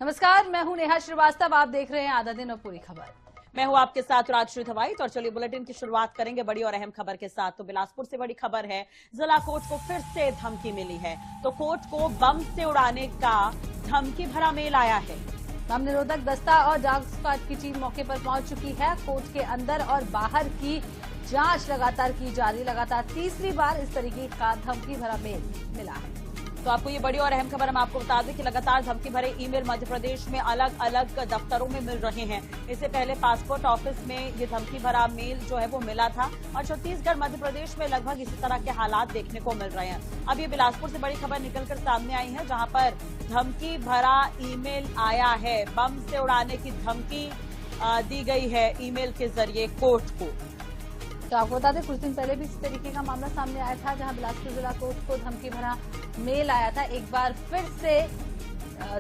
नमस्कार, मैं हूं नेहा श्रीवास्तव। आप देख रहे हैं आधा दिन और पूरी खबर। मैं हूं आपके साथ राजश्री धवाइत और चलिए बुलेटिन की शुरुआत करेंगे बड़ी और अहम खबर के साथ। तो बिलासपुर से बड़ी खबर है, जिला कोर्ट को फिर से धमकी मिली है। तो कोर्ट को बम से उड़ाने का धमकी भरा मेल आया है। बम निरोधक दस्ता और डॉग स्क्वाड की टीम मौके पर पहुंच चुकी है। कोर्ट के अंदर और बाहर की जांच लगातार की जा रही। लगातार तीसरी बार इस तरीके का धमकी भरा मेल मिला है। तो आपको ये बड़ी और अहम खबर हम आपको बता दें कि लगातार धमकी भरे ईमेल मध्य प्रदेश में अलग अलग दफ्तरों में मिल रहे हैं। इससे पहले पासपोर्ट ऑफिस में ये धमकी भरा मेल जो है वो मिला था और छत्तीसगढ़ मध्य प्रदेश में लगभग इसी तरह के हालात देखने को मिल रहे हैं। अब ये बिलासपुर से बड़ी खबर निकलकर सामने आई है, जहां पर धमकी भरा ईमेल आया है। बम से उड़ाने की धमकी दी गई है ईमेल के जरिए कोर्ट को। तो आपको बता दें, कुछ दिन पहले भी इस तरीके का मामला सामने आया था, जहां बिलासपुर जिला कोर्ट को धमकी भरा मेल आया था। एक बार फिर से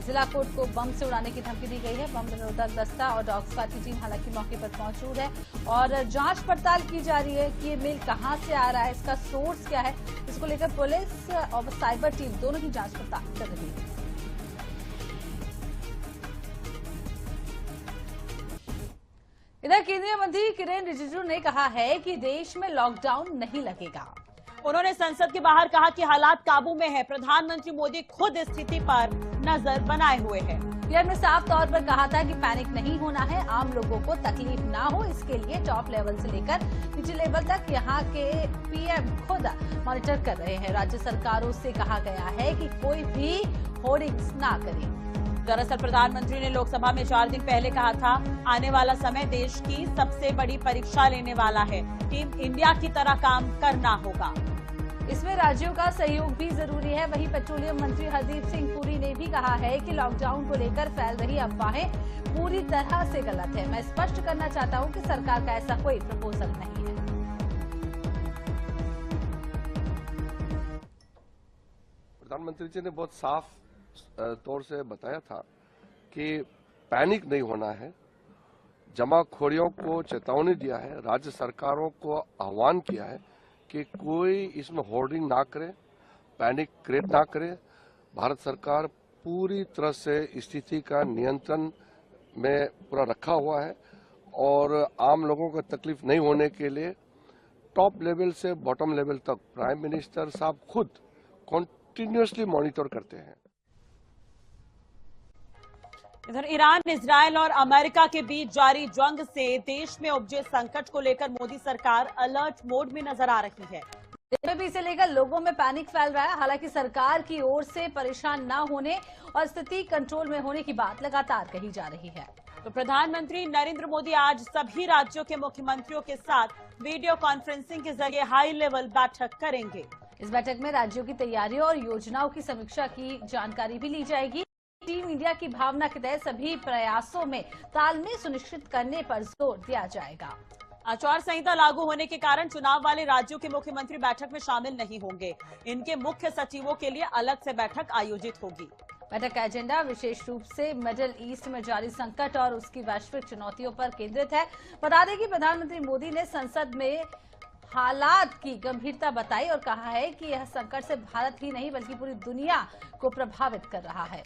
जिला कोर्ट को बम से उड़ाने की धमकी दी गई है। बम निरोधक दस्ता और डॉग स्क्वाड की टीम हालांकि मौके पर मौजूद है और जांच पड़ताल की जा रही है कि ये मेल कहां से आ रहा है, इसका सोर्स क्या है। इसको लेकर पुलिस और साइबर टीम दोनों की जांच पड़ताल कर रही है। इधर केंद्रीय मंत्री किरेन रिजिजू ने कहा है कि देश में लॉकडाउन नहीं लगेगा। उन्होंने संसद के बाहर कहा कि हालात काबू में है। प्रधानमंत्री मोदी खुद स्थिति पर नजर बनाए हुए हैं। किरेन ने साफ तौर पर कहा था कि पैनिक नहीं होना है, आम लोगों को तकलीफ ना हो, इसके लिए टॉप लेवल से लेकर नीचे लेवल तक यहाँ के पीएम खुद मॉनिटर कर रहे हैं। राज्य सरकारों से कहा गया है कि कोई भी होर्डिंग्स ना करे। दरअसल प्रधानमंत्री ने लोकसभा में 4 दिन पहले कहा था, आने वाला समय देश की सबसे बड़ी परीक्षा लेने वाला है। टीम इंडिया की तरह काम करना होगा। इसमें राज्यों का सहयोग भी जरूरी है। वहीं पेट्रोलियम मंत्री हरदीप सिंह पुरी ने भी कहा है कि लॉकडाउन को लेकर फैल रही अफवाहें पूरी तरह से गलत है। मैं स्पष्ट करना चाहता हूं कि सरकार का ऐसा कोई प्रपोजल नहीं है। प्रधानमंत्री जी ने बहुत साफ तौर से बताया था कि पैनिक नहीं होना है। जमाखोरियों को चेतावनी दिया है, राज्य सरकारों को आह्वान किया है कि कोई इसमें होर्डिंग ना करे, पैनिक क्रिएट ना करे। भारत सरकार पूरी तरह से स्थिति का नियंत्रण में पूरा रखा हुआ है और आम लोगों को तकलीफ नहीं होने के लिए टॉप लेवल से बॉटम लेवल तक प्राइम मिनिस्टर साहब खुद कंटिन्यूअसली मॉनिटर करते हैं। इधर ईरान, इजरायल और अमेरिका के बीच जारी जंग से देश में उपजे संकट को लेकर मोदी सरकार अलर्ट मोड में नजर आ रही है। देश में भी इसे लेकर लोगों में पैनिक फैल रहा है। हालांकि सरकार की ओर से परेशान न होने और स्थिति कंट्रोल में होने की बात लगातार कही जा रही है। तो प्रधानमंत्री नरेंद्र मोदी आज सभी राज्यों के मुख्यमंत्रियों के साथ वीडियो कॉन्फ्रेंसिंग के जरिए हाई लेवल बैठक करेंगे। इस बैठक में राज्यों की तैयारियों और योजनाओं की समीक्षा की जानकारी भी ली जाएगी। टीम इंडिया की भावना के तहत सभी प्रयासों में तालमेल सुनिश्चित करने पर जोर दिया जाएगा। आचार संहिता लागू होने के कारण चुनाव वाले राज्यों के मुख्यमंत्री बैठक में शामिल नहीं होंगे। इनके मुख्य सचिवों के लिए अलग से बैठक आयोजित होगी। बैठक का एजेंडा विशेष रूप से मिडिल ईस्ट में जारी संकट और उसकी वैश्विक चुनौतियों पर केंद्रित है। बता दें कि प्रधानमंत्री मोदी ने संसद में हालात की गंभीरता बताई और कहा है कि यह संकट से भारत ही नहीं बल्कि पूरी दुनिया को प्रभावित कर रहा है।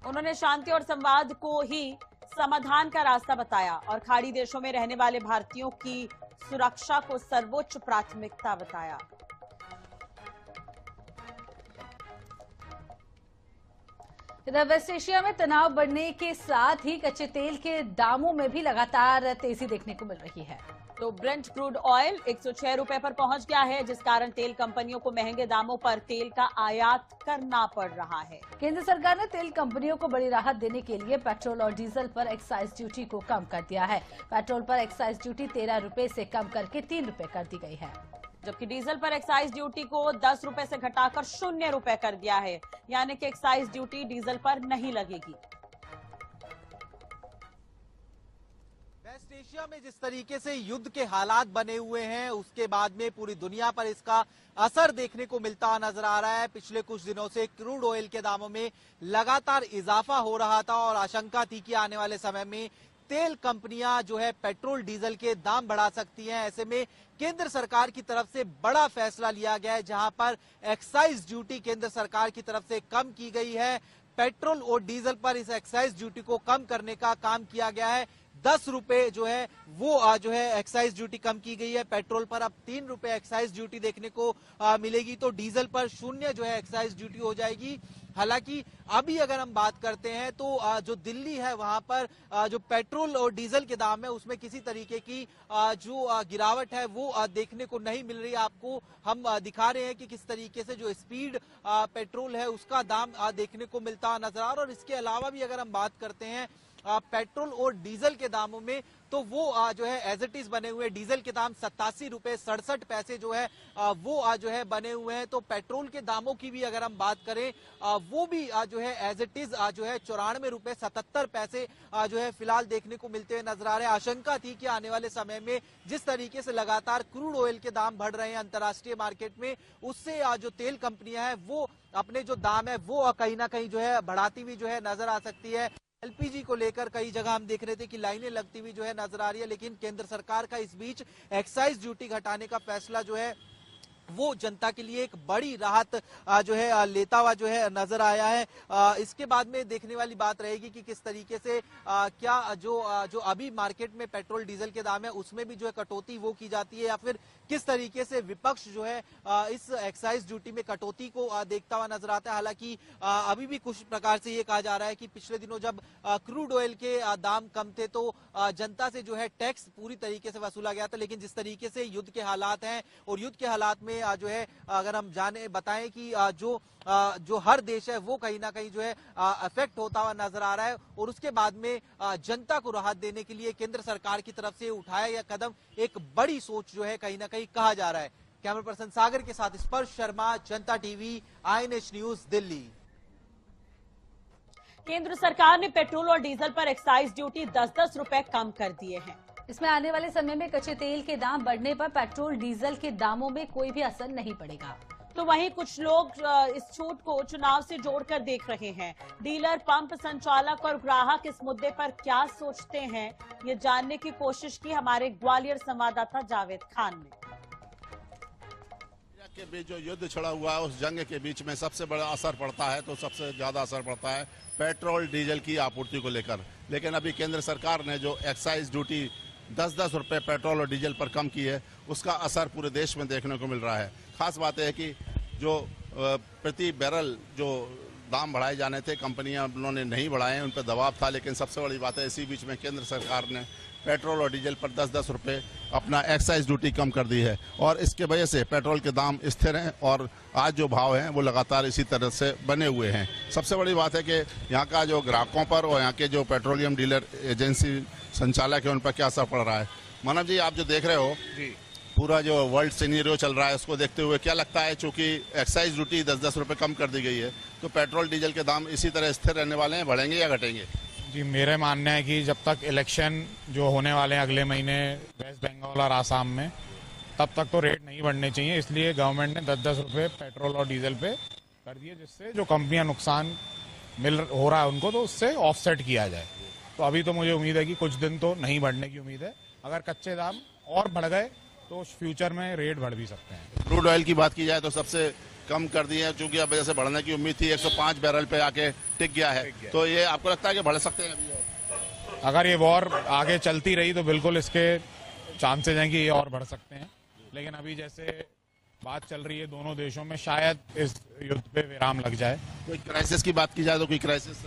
उन्होंने शांति और संवाद को ही समाधान का रास्ता बताया और खाड़ी देशों में रहने वाले भारतीयों की सुरक्षा को सर्वोच्च प्राथमिकता बताया। इधर वेस्ट एशिया में तनाव बढ़ने के साथ ही कच्चे तेल के दामों में भी लगातार तेजी देखने को मिल रही है। तो ब्रेंट क्रूड ऑयल 106 रुपए पर पहुंच गया है, जिस कारण तेल कंपनियों को महंगे दामों पर तेल का आयात करना पड़ रहा है। केंद्र सरकार ने तेल कंपनियों को बड़ी राहत देने के लिए पेट्रोल और डीजल पर एक्साइज ड्यूटी को कम कर दिया है। पेट्रोल पर एक्साइज ड्यूटी 13 रुपए से कम करके 3 रुपए कर दी गई है, जबकि डीजल पर एक्साइज ड्यूटी को 10 रुपए से घटाकर 0 रुपए कर दिया है। यानी कि एक्साइज ड्यूटी डीजल पर नहीं लगेगी। वेस्ट एशिया में जिस तरीके से युद्ध के हालात बने हुए हैं, उसके बाद में पूरी दुनिया पर इसका असर देखने को मिलता नजर आ रहा है। पिछले कुछ दिनों से क्रूड ऑयल के दामों में लगातार इजाफा हो रहा था और आशंका थी कि आने वाले समय में तेल कंपनियां जो है पेट्रोल डीजल के दाम बढ़ा सकती हैं। ऐसे में केंद्र सरकार की तरफ से बड़ा फैसला लिया गया है, जहां पर एक्साइज ड्यूटी केंद्र सरकार की तरफ से कम की गई है। पेट्रोल और डीजल पर इस एक्साइज ड्यूटी को कम करने का काम किया गया है। 10 रुपए जो है वो जो है एक्साइज ड्यूटी कम की गई है। पेट्रोल पर अब 3 रुपए एक्साइज ड्यूटी देखने को मिलेगी, तो डीजल पर 0 जो है एक्साइज ड्यूटी हो जाएगी। हालांकि अभी अगर हम बात करते हैं तो जो दिल्ली है वहां पर जो पेट्रोल और डीजल के दाम है उसमें किसी तरीके की जो गिरावट है वो देखने को नहीं मिल रही। आपको हम दिखा रहे हैं कि किस तरीके से जो स्पीड पेट्रोल है उसका दाम देखने को मिलता नजर आ रहा है। और इसके अलावा भी अगर हम बात करते हैं पेट्रोल और डीजल के दामों में, तो वो जो है एज इट इज बने हुए। डीजल के दाम 87 रुपए 67 पैसे जो है वो जो है बने हुए हैं। तो पेट्रोल के दामों की भी अगर हम बात करें वो भी जो है एज इट इज जो है 94 रुपए 77 पैसे जो है फिलहाल देखने को मिलते हुए नजर आ रहे हैं। आशंका थी कि आने वाले समय में जिस तरीके से लगातार क्रूड ऑयल के दाम बढ़ रहे हैं अंतर्राष्ट्रीय मार्केट में, उससे जो तेल कंपनियां हैं वो अपने जो दाम है वो कहीं ना कहीं जो है बढ़ाती हुई जो है नजर आ सकती है। एलपीजी को लेकर कई जगह हम देख रहे थे कि लाइनें लगती हुई जो है नजर आ रही है, लेकिन केंद्र सरकार का इस बीच एक्साइज ड्यूटी घटाने का फैसला जो है वो जनता के लिए एक बड़ी राहत जो है लेता हुआ जो है नजर आया है। इसके बाद में देखने वाली बात रहेगी कि किस तरीके से क्या जो अभी मार्केट में पेट्रोल डीजल के दाम है उसमें भी जो है कटौती वो की जाती है, या फिर किस तरीके से विपक्ष जो है इस एक्साइज ड्यूटी में कटौती को देखता हुआ नजर आता है। हालांकि अभी भी कुछ प्रकार से ये कहा जा रहा है कि पिछले दिनों जब क्रूड ऑयल के दाम कम थे तो जनता से जो है टैक्स पूरी तरीके से वसूला गया था, लेकिन जिस तरीके से युद्ध के हालात हैं और युद्ध के हालात में जो है अगर हम बताएं कि जो हर देश है वो कहीं ना कहीं जो है अफेक्ट होता हुआ नजर आ रहा है, और उसके बाद में जनता को राहत देने के लिए केंद्र सरकार की तरफ से उठाया गया कदम एक बड़ी सोच जो है कहीं ना कहीं कहा जा रहा है। कैमरा पर्सन सागर के साथ स्पर्श शर्मा, जनता टीवी, INH न्यूज, दिल्ली। केंद्र सरकार ने पेट्रोल और डीजल पर एक्साइज ड्यूटी 10-10 रुपए कम कर दिए हैं। इसमें आने वाले समय में कच्चे तेल के दाम बढ़ने पर पेट्रोल डीजल के दामों में कोई भी असर नहीं पड़ेगा। तो वहीं कुछ लोग इस छूट को चुनाव से जोड़कर देख रहे हैं। डीलर, पंप संचालक और ग्राहक इस मुद्दे पर क्या सोचते हैं, ये जानने की कोशिश की हमारे ग्वालियर संवाददाता जावेद खान ने। के बीच जो युद्ध छिड़ा हुआ है उस जंग के बीच में सबसे बड़ा असर पड़ता है, तो सबसे ज्यादा असर पड़ता है पेट्रोल डीजल की आपूर्ति को लेकर। लेकिन अभी केंद्र सरकार ने जो एक्साइज ड्यूटी 10-10 रुपए पेट्रोल और डीजल पर कम की है उसका असर पूरे देश में देखने को मिल रहा है। खास बात है कि जो प्रति बैरल जो दाम बढ़ाए जाने थे कंपनियां उन्होंने नहीं बढ़ाए, उन पर दबाव था। लेकिन सबसे बड़ी बात है इसी बीच में केंद्र सरकार ने पेट्रोल और डीजल पर 10-10 रुपए अपना एक्साइज ड्यूटी कम कर दी है, और इसके वजह से पेट्रोल के दाम स्थिर हैं और आज जो भाव हैं वो लगातार इसी तरह से बने हुए हैं। सबसे बड़ी बात है कि यहाँ का जो ग्राहकों पर और यहाँ के जो पेट्रोलियम डीलर एजेंसी संचालक है उन पर क्या असर पड़ रहा है। मानव जी, आप जो देख रहे हो पूरा जो वर्ल्ड सिनेरियो चल रहा है उसको देखते हुए क्या लगता है, चूंकि एक्साइज ड्यूटी 10-10 रुपए कम कर दी गई है तो पेट्रोल डीजल के दाम इसी तरह स्थिर रहने वाले हैं, बढ़ेंगे या घटेंगे? जी, मेरा मानना है कि जब तक इलेक्शन जो होने वाले हैं अगले महीने वेस्ट बंगाल और आसाम में, तब तक तो रेट नहीं बढ़ने चाहिए। इसलिए गवर्नमेंट ने 10-10 रुपए पेट्रोल और डीजल पे कर दिए, जिससे जो कंपनियां नुकसान हो रहा है उनको तो उससे ऑफसेट किया जाए। तो अभी तो मुझे उम्मीद है कि कुछ दिन तो नहीं बढ़ने की उम्मीद है। अगर कच्चे दाम और बढ़ गए तो फ्यूचर में रेट बढ़ भी सकते हैं। क्रूड ऑयल की बात की जाए तो सबसे कम कर दिए हैं, चूंकि अब जैसे बढ़ने की उम्मीद थी 105 बैरल पे आके टिक गया है, तो ये आपको लगता है कि बढ़ सकते हैं अभी? अगर ये वॉर आगे चलती रही तो बिल्कुल इसके चांसेस हैं कि ये और बढ़ सकते हैं, लेकिन अभी जैसे बात चल रही है दोनों देशों में, शायद इस युद्ध पे विराम लग जाए। कोई क्राइसिस की बात की जाए तो कोई क्राइसिस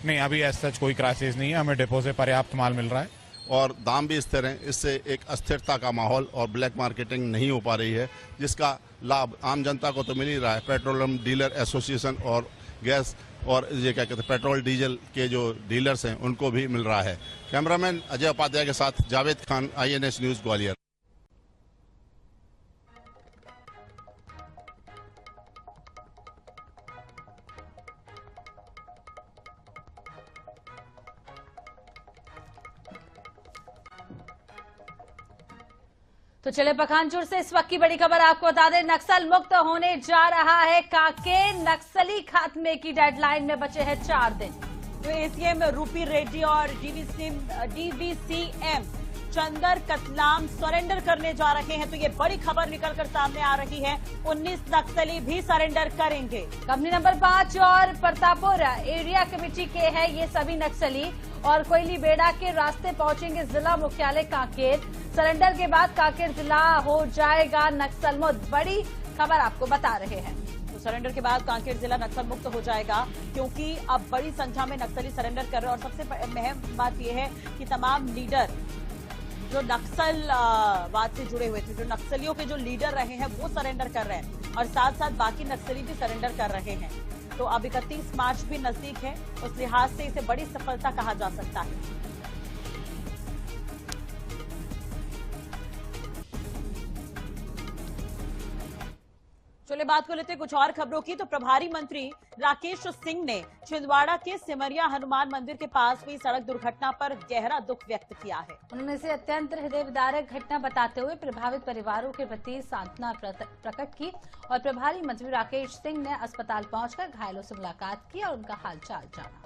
नहीं, अभी ऐसा कोई क्राइसिस नहीं है। हमें डिपो से पर्याप्त माल मिल रहा है और दाम भी स्थिर हैं। इससे एक अस्थिरता का माहौल और ब्लैक मार्केटिंग नहीं हो पा रही है, जिसका लाभ आम जनता को तो मिल ही रहा है। पेट्रोलियम डीलर एसोसिएशन और गैस और ये क्या कहते हैं पेट्रोल डीजल के जो डीलर्स हैं उनको भी मिल रहा है। कैमरामैन अजय उपाध्याय के साथ जावेद खान, INH न्यूज, ग्वालियर। तो चले पखानजोर से इस वक्त की बड़ी खबर आपको बता दें, नक्सल मुक्त होने जा रहा है कांकेर। नक्सली खात्मे की डेडलाइन में बचे हैं 4 दिन। तो ACM रूपी रेड्डी और DVCM चंदर कतलाम सरेंडर करने जा रहे हैं। तो ये बड़ी खबर निकलकर सामने आ रही है। 19 नक्सली भी सरेंडर करेंगे। कंपनी नंबर 5 और प्रतापपुर एरिया कमेटी के हैं ये सभी नक्सली और कोयली बेड़ा के रास्ते पहुंचेंगे जिला मुख्यालय कांकेर। सरेंडर के बाद कांकेर जिला हो जाएगा नक्सल मुक्त। बड़ी खबर आपको बता रहे हैं। तो सरेंडर के बाद कांकेर जिला नक्सल मुक्त हो जाएगा, क्योंकि अब बड़ी संख्या में नक्सली सरेंडर कर रहे हैं। और सबसे अहम बात यह है कि तमाम लीडर जो नक्सलवाद से जुड़े हुए थे, जो नक्सलियों के जो लीडर रहे हैं, वो सरेंडर कर रहे हैं और साथ साथ बाकी नक्सली भी सरेंडर कर रहे हैं। तो अब 31 मार्च भी नजदीक है, उस लिहाज से इसे बड़ी सफलता कहा जा सकता है। चलिए बात को लेते हैं कुछ और खबरों की। तो प्रभारी मंत्री राकेश सिंह ने छिंदवाड़ा के सिमरिया हनुमान मंदिर के पास हुई सड़क दुर्घटना पर गहरा दुख व्यक्त किया है। उन्होंने इसे अत्यंत हृदय विदारक घटना बताते हुए प्रभावित परिवारों के प्रति सांत्वना प्रकट की और प्रभारी मंत्री राकेश सिंह ने अस्पताल पहुंचकर घायलों से मुलाकात की और उनका हालचाल जाना।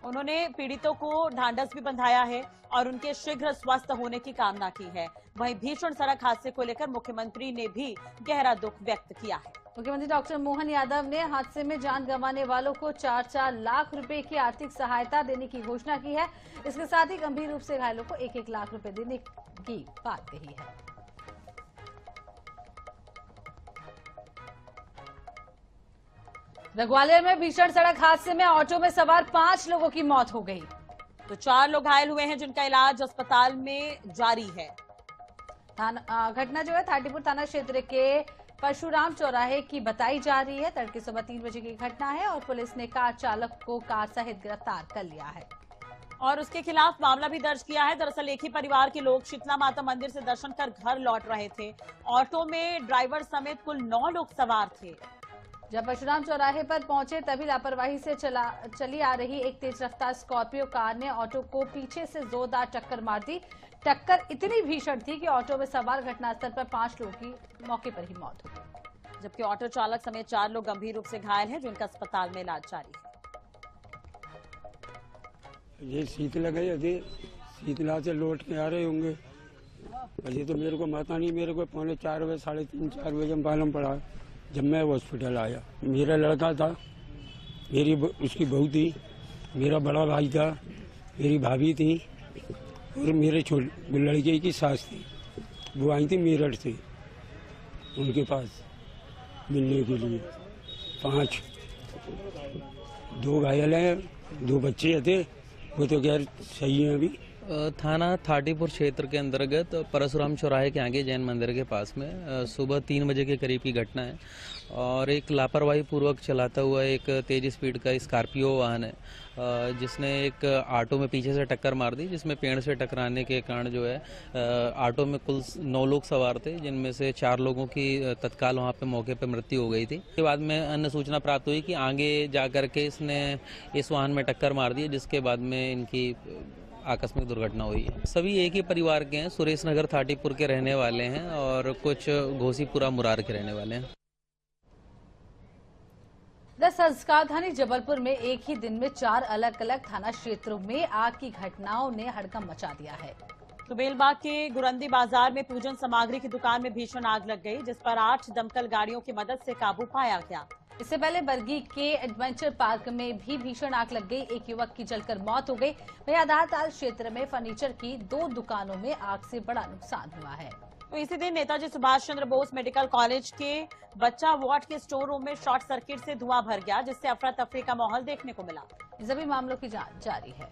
उन्होंने पीड़ितों को ढांढस भी बंधाया है और उनके शीघ्र स्वस्थ होने की कामना की है। वहीं भीषण सड़क हादसे को लेकर मुख्यमंत्री ने भी गहरा दुख व्यक्त किया है। मुख्यमंत्री डॉक्टर मोहन यादव ने हादसे में जान गंवाने वालों को 4-4 लाख रुपए की आर्थिक सहायता देने की घोषणा की है। इसके साथ ही गंभीर रूप से घायलों को 1-1 लाख रुपए देने की बात कही है। ग्वालियर में भीषण सड़क हादसे में ऑटो में सवार 5 लोगों की मौत हो गई। तो 4 लोग घायल हुए हैं, जिनका इलाज अस्पताल में जारी है। घटना जो है थाटीपुर थाना क्षेत्र के परशुराम चौराहे की बताई जा रही है। तड़के सुबह 3 बजे की घटना है और पुलिस ने कार चालक को कार सहित गिरफ्तार कर लिया है और उसके खिलाफ मामला भी दर्ज किया है। दरअसल एक ही परिवार के लोग शीतला माता मंदिर से दर्शन कर घर लौट रहे थे। ऑटो में ड्राइवर समेत कुल 9 लोग सवार थे। जब परशुराम चौराहे पर पहुंचे तभी लापरवाही से चली आ रही एक तेज रफ्तार स्कॉर्पियो कार ने ऑटो को पीछे से जोरदार टक्कर मार दी। टक्कर इतनी भीषण थी कि ऑटो में सवार घटनास्थल पर 5 लोगों की मौके पर ही मौत हो गई, जबकि ऑटो चालक समेत 4 लोग गंभीर रूप से घायल हैं, जिनका अस्पताल में इलाज जारी है। ये शीतला गए थे, शीतला से लौट के आ रहे होंगे। अभी तो मेरे को पता नहीं, मेरे को 3:45 बजे 3:30-4 बजे मालूम पड़ा जब मैं हॉस्पिटल आया। मेरा लड़का था, मेरी उसकी बहू थी, मेरा बड़ा भाई था, मेरी भाभी थी और मेरे लड़के की सास थी। वो आई थी मेरठ से उनके पास मिलने के लिए। 5 2 घायल हैं, 2 बच्चे थे, वो तो खैर सही है। अभी थाना थाटीपुर क्षेत्र के अंतर्गत परशुराम चौराहे के आगे जैन मंदिर के पास में सुबह 3 बजे के करीब की घटना है और एक लापरवाही पूर्वक चलाता हुआ एक तेज स्पीड का स्कॉर्पियो वाहन है, जिसने एक ऑटो में पीछे से टक्कर मार दी, जिसमें पेड़ से टकराने के कारण जो है ऑटो में कुल 9 लोग सवार थे, जिनमें से 4 लोगों की तत्काल वहां पे मौके पर मृत्यु हो गई थी। उसके बाद में अन्य सूचना प्राप्त हुई कि आगे जाकर के इसने इस वाहन में टक्कर मार दी, जिसके बाद में इनकी आकस्मिक दुर्घटना हुई है। सभी एक ही परिवार के हैं, सुरेश नगर थाटीपुर के रहने वाले हैं और कुछ घोसीपुरा मुरार के रहने वाले हैं। राजधानी जबलपुर में एक ही दिन में 4 अलग अलग थाना क्षेत्रों में आग की घटनाओं ने हड़कंप मचा दिया है। तो बेलबाग के गुरंदी बाजार में पूजन सामग्री की दुकान में भीषण आग लग गई, जिस पर 8 दमकल गाड़ियों की मदद से काबू पाया गया। इससे पहले बरगी के एडवेंचर पार्क में भी भीषण आग लग गई, एक युवक की जलकर मौत हो गई। वहीं आधारताल क्षेत्र में फर्नीचर की 2 दुकानों में आग से बड़ा नुकसान हुआ है। तो इसी दिन नेताजी सुभाष चंद्र बोस मेडिकल कॉलेज के बच्चा वार्ड के स्टोर रूम में शॉर्ट सर्किट से धुआं भर गया, जिससे अफरा तफरी का माहौल देखने को मिला। इन सभी मामलों की जांच जारी है।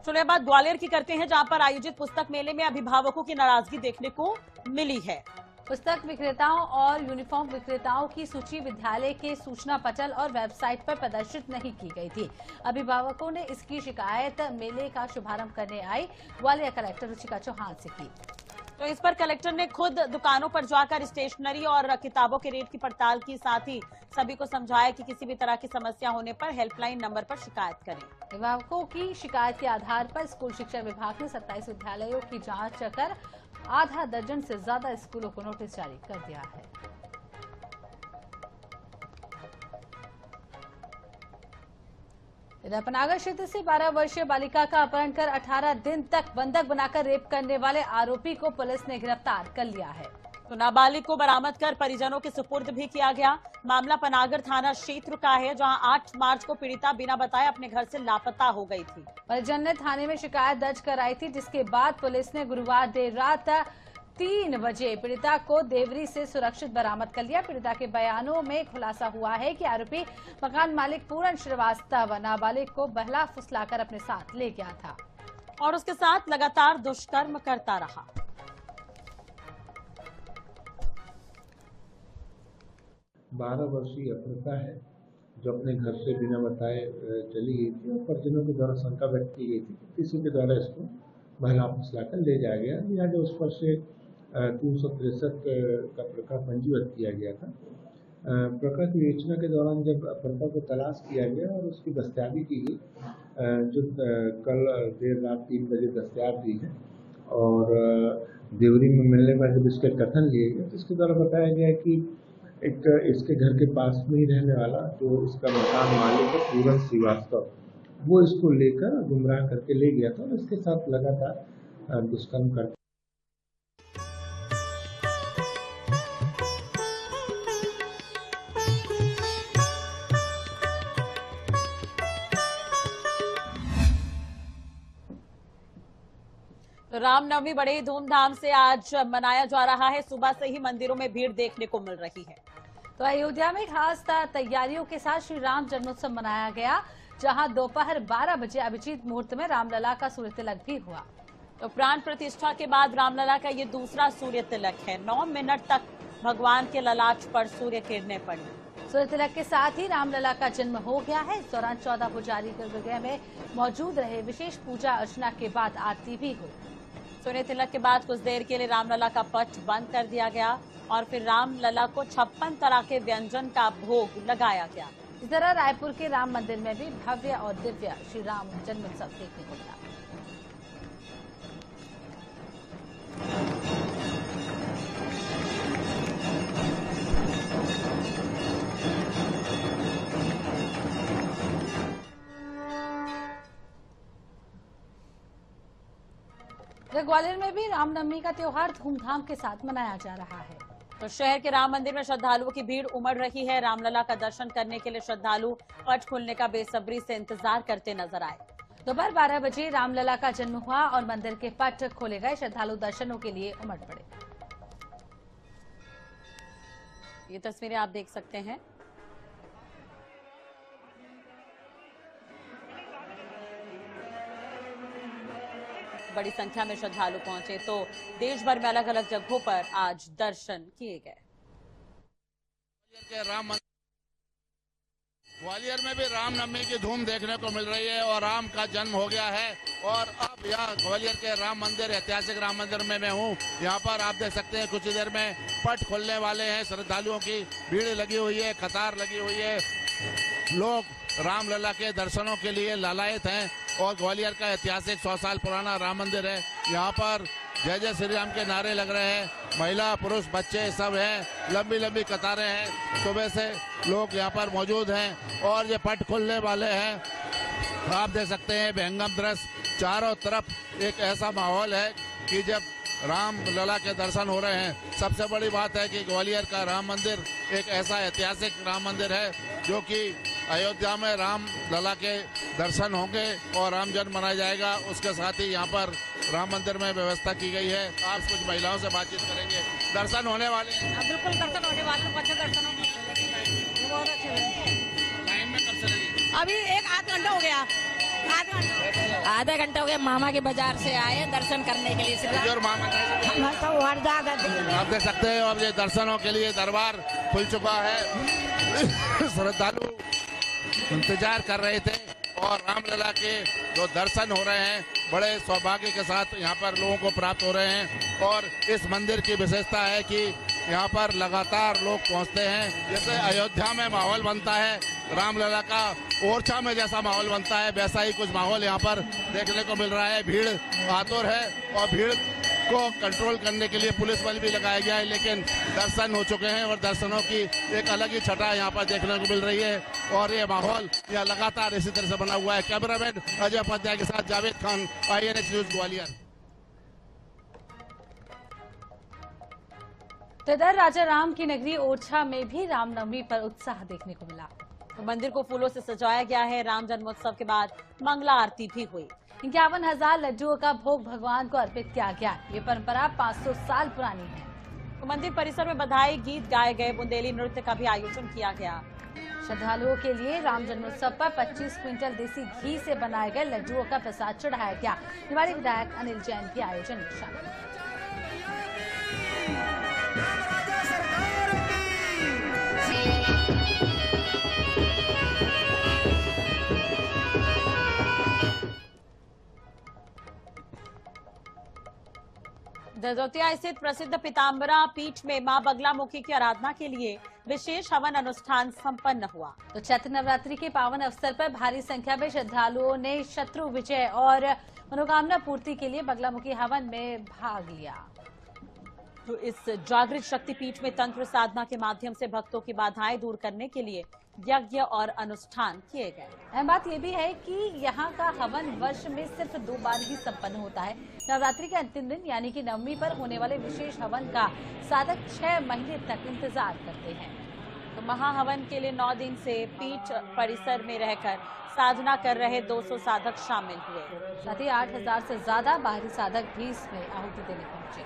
चलिए बात ग्वालियर की करते हैं, जहां पर आयोजित पुस्तक मेले में अभिभावकों की नाराजगी देखने को मिली है। पुस्तक विक्रेताओं और यूनिफॉर्म विक्रेताओं की सूची विद्यालय के सूचना पटल और वेबसाइट पर प्रदर्शित नहीं की गई थी। अभिभावकों ने इसकी शिकायत मेले का शुभारंभ करने आई ग्वालियर कलेक्टर रुचिका चौहान से की। तो इस पर कलेक्टर ने खुद दुकानों पर जाकर स्टेशनरी और किताबों के रेट की पड़ताल की, साथ ही सभी को समझाया कि किसी भी तरह की समस्या होने पर हेल्पलाइन नंबर पर शिकायत करें। अभिभावकों की शिकायत के आधार पर स्कूल शिक्षा विभाग ने 27 विद्यालयों की जांच कर आधा दर्जन से ज्यादा स्कूलों को नोटिस जारी कर दिया है। इधर पनागर क्षेत्र से 12 वर्षीय बालिका का अपहरण कर 18 दिन तक बंधक बनाकर रेप करने वाले आरोपी को पुलिस ने गिरफ्तार कर लिया है। तो नाबालिग को बरामद कर परिजनों के सुपुर्द भी किया गया। मामला पनागर थाना क्षेत्र का है, जहां 8 मार्च को पीड़िता बिना बताए अपने घर से लापता हो गई थी। परिजन ने थाने में शिकायत दर्ज कराई थी, जिसके बाद पुलिस ने गुरुवार देर रात 3 बजे पीड़िता को देवरी से सुरक्षित बरामद कर लिया। पीड़िता के बयानों में खुलासा हुआ है कि आरोपी मकान मालिक पूरन श्रीवास्तव नाबालिग को बहला फुसलाकर अपने साथ ले गया था और उसके साथ लगातार दुष्कर्म करता रहा। 12 वर्षीय अफ्रीका है, जो अपने घर से बिना बताए चली गई थी और परिजनों के द्वारा शंका व्यक्त की गई थी कि किसी के द्वारा इसको बहला फुसलाकर ले जाया गया। लिहाजा उस पर से 363 का प्रकरण पंजीबद्ध किया गया था। प्रकरण की विवेचना के दौरान जब अफ्रीका को तलाश किया गया और उसकी दस्तयाबी की गई, जो कल देर रात 3 बजे दस्तयाब हुई है और देवरी में मिलने पर जब इसके कथन लिए गए, जिसके द्वारा बताया गया कि एक इसके घर के पास में ही रहने वाला जो इसका मकान मालिक है पूरन श्रीवास्तव, वो इसको लेकर गुमराह करके ले गया था और इसके साथ लगातार दुष्कर्म करता। रामनवमी बड़े ही धूमधाम से आज मनाया जा रहा है। सुबह से ही मंदिरों में भीड़ देखने को मिल रही है। तो अयोध्या में खास तैयारियों के साथ श्री राम जन्मोत्सव मनाया गया, जहां दोपहर 12 बजे अभिजीत मुहूर्त में रामलला का सूर्य तिलक भी हुआ। तो प्राण प्रतिष्ठा के बाद रामलला का ये दूसरा सूर्य तिलक है। 9 मिनट तक भगवान के ललाट पर सूर्य किरणें पड़ी। सूर्य तिलक के साथ ही रामलला का जन्म हो गया है। इस दौरान 14 पुजारी गर्भगृह में मौजूद रहे। विशेष पूजा अर्चना के बाद आरती भी हुई। सूर्य तिलक के बाद कुछ देर के लिए रामलला का पट बंद कर दिया गया और फिर रामलला को 56 तरह के व्यंजन का भोग लगाया गया। इस तरह रायपुर के राम मंदिर में भी भव्य और दिव्य श्री राम जन्मोत्सव देखने को मिला। ग्वालियर में भी रामनवमी का त्योहार धूमधाम के साथ मनाया जा रहा है। तो शहर के राम मंदिर में श्रद्धालुओं की भीड़ उमड़ रही है। रामलला का दर्शन करने के लिए श्रद्धालु पट खुलने का बेसब्री से इंतजार करते नजर आए। दोपहर 12 बजे रामलला का जन्म हुआ और मंदिर के पट खोले गए। श्रद्धालु दर्शनों के लिए उमड़ पड़े। ये तस्वीरें आप देख सकते हैं। बड़ी संख्या में श्रद्धालु पहुंचे। तो देश भर में अलग अलग जगहों पर आज दर्शन किए गए। ग्वालियर में भी रामनवमी की धूम देखने को मिल रही है और राम का जन्म हो गया है। और अब यहाँ ग्वालियर के राम मंदिर, ऐतिहासिक राम मंदिर में मैं हूँ। यहाँ पर आप देख सकते हैं कुछ ही देर में पट खुलने वाले हैं। श्रद्धालुओं की भीड़ लगी हुई है, कतार लगी हुई है। लोग रामलला के दर्शनों के लिए लालायित हैं और ग्वालियर का ऐतिहासिक 100 साल पुराना राम मंदिर है। यहाँ पर जय जय श्री राम के नारे लग रहे हैं। महिला पुरुष बच्चे सब हैं, लंबी लंबी कतारें हैं। सुबह से लोग यहाँ पर मौजूद हैं और ये पट खुलने वाले हैं। आप देख सकते हैं विहंगम दृश्य, चारों तरफ एक ऐसा माहौल है कि जब राम लला के दर्शन हो रहे हैं। सबसे बड़ी बात है कि ग्वालियर का राम मंदिर एक ऐसा ऐतिहासिक राम मंदिर है जो कि अयोध्या में राम लला के दर्शन होंगे और राम जन्म मनाया जाएगा। उसके साथ ही यहाँ पर राम मंदिर में व्यवस्था की गई है। आप कुछ महिलाओं से बातचीत करेंगे। दर्शन होने वाले हैं? बिल्कुल दर्शन होने वाले हैं। अच्छे दर्शन होंगे, बहुत अच्छे लगे। लाइन में कब से लगी? अभी 1-8 घंटा हो गया। आधा घंटा हो गया। मामा के बाजार से आए दर्शन करने के लिए। और मामा आप देख सकते हैं अब ये दर्शनों के लिए दरबार खुल चुका है। श्रद्धालु इंतजार कर रहे थे और रामलला के जो दर्शन हो रहे हैं बड़े सौभाग्य के साथ यहाँ पर लोगों को प्राप्त हो रहे हैं। और इस मंदिर की विशेषता है कि यहाँ पर लगातार लोग पहुँचते हैं। जैसे अयोध्या में माहौल बनता है, रामलला का ओरछा में जैसा माहौल बनता है, वैसा ही कुछ माहौल यहाँ पर देखने को मिल रहा है। भीड़ आतुर है और भीड़ को कंट्रोल करने के लिए पुलिस बल भी लगाया गया है, लेकिन दर्शन हो चुके हैं और दर्शनों की एक अलग ही छटा यहाँ पर देखने को मिल रही है और ये माहौल यह लगातार इसी तरह से बना हुआ है। कैमरामैन अजय उपाध्याय के साथ जावेद खान, INX न्यूज ग्वालियर। तो इधर राजा राम की नगरी ओरछा में भी रामनवमी पर उत्साह देखने को मिला। तो मंदिर को फूलों से सजाया गया है। राम जन्मोत्सव के बाद मंगला आरती भी हुई। 51,000 लड्डुओं का भोग भगवान को अर्पित किया गया। ये परंपरा 500 साल पुरानी है। तो मंदिर परिसर में बधाई गीत गाए गए। बुंदेली नृत्य का भी आयोजन किया गया। श्रद्धालुओं के लिए राम जन्मोत्सव पर 25 क्विंटल देसी घी से बनाए गए लड्डुओं का प्रसाद चढ़ाया गया। निवाड़ी विधायक अनिल जैन भी आयोजन में शामिल। ददौतिया स्थित प्रसिद्ध पीताम्बरा पीठ में मां बगलामुखी की आराधना के लिए विशेष हवन अनुष्ठान संपन्न हुआ। तो चैत्र नवरात्रि के पावन अवसर पर भारी संख्या में श्रद्धालुओं ने शत्रु विजय और मनोकामना पूर्ति के लिए बगलामुखी हवन में भाग लिया। तो इस जागृत शक्तिपीठ में तंत्र साधना के माध्यम से भक्तों की बाधाएं दूर करने के लिए यज्ञ और अनुष्ठान किए गए। अहम बात यह भी है कि यहाँ का हवन वर्ष में सिर्फ 2 बार ही संपन्न होता है। नवरात्रि के अंतिम दिन यानी कि नवमी पर होने वाले विशेष हवन का साधक 6 महीने तक इंतजार करते हैं। तो महाहवन के लिए 9 दिन से पीठ परिसर में रहकर साधना कर रहे 200 साधक शामिल हुए। साथ ही 8,000 से ज्यादा बाहरी साधक भी इसमें आहुति देने पहुंचे।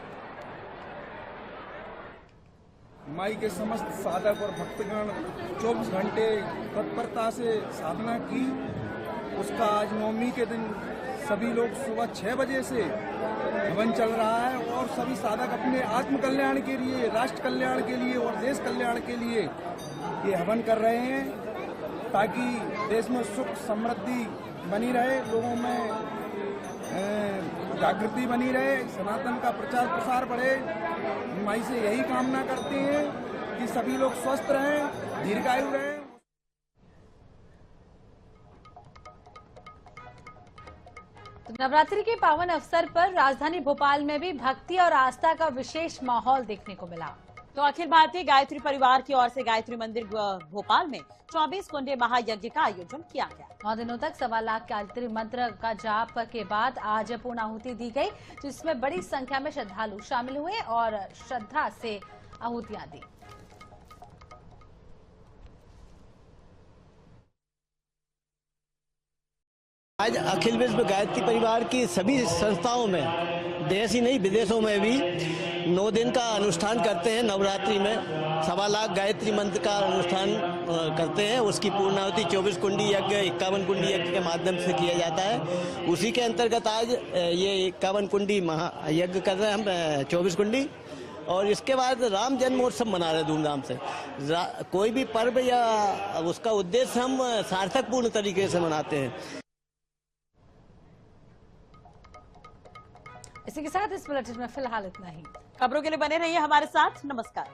माई के समस्त साधक और भक्तगण 24 घंटे तत्परता से साधना की। उसका आज नवमी के दिन सभी लोग सुबह 6 बजे से हवन चल रहा है और सभी साधक अपने आत्म कल्याण के लिए, राष्ट्र कल्याण के लिए और देश कल्याण के लिए ये हवन कर रहे हैं ताकि देश में सुख समृद्धि बनी रहे, लोगों में जागृति बनी रहे, सनातन का प्रचार प्रसार बढ़े। माई से यही कामना करते हैं कि सभी लोग स्वस्थ रहें, दीर्घायु रहें। तो नवरात्रि के पावन अवसर पर राजधानी भोपाल में भी भक्ति और आस्था का विशेष माहौल देखने को मिला। तो अखिल भारतीय गायत्री परिवार की ओर से गायत्री मंदिर भोपाल में 24 कुंडे महायज्ञ का आयोजन किया गया। 9 दिनों तक 1.25 लाख गायत्री मंत्र का जाप के बाद आज पूर्णाहुति दी गई, जिसमें बड़ी संख्या में श्रद्धालु शामिल हुए और श्रद्धा से आहुतियां दी। आज अखिल विश्व गायत्री परिवार की सभी संस्थाओं में, देश ही नहीं विदेशों में भी 9 दिन का अनुष्ठान करते हैं। नवरात्रि में 1.25 लाख गायत्री मंत्र का अनुष्ठान करते हैं। उसकी पूर्णाहुति 24 कुंडी यज्ञ, 51 कुंडी यज्ञ के माध्यम से किया जाता है। उसी के अंतर्गत आज ये 51 कुंडी महायज्ञ कर रहे हैं हम, 24 कुंडी। और इसके बाद राम जन्मोत्सव मना रहे धूमधाम से। कोई भी पर्व या उसका उद्देश्य हम सार्थकपूर्ण तरीके से मनाते हैं। इसी के साथ इस बुलेटिन में फिलहाल इतना ही। खबरों के लिए बने रहिए हमारे साथ। नमस्कार।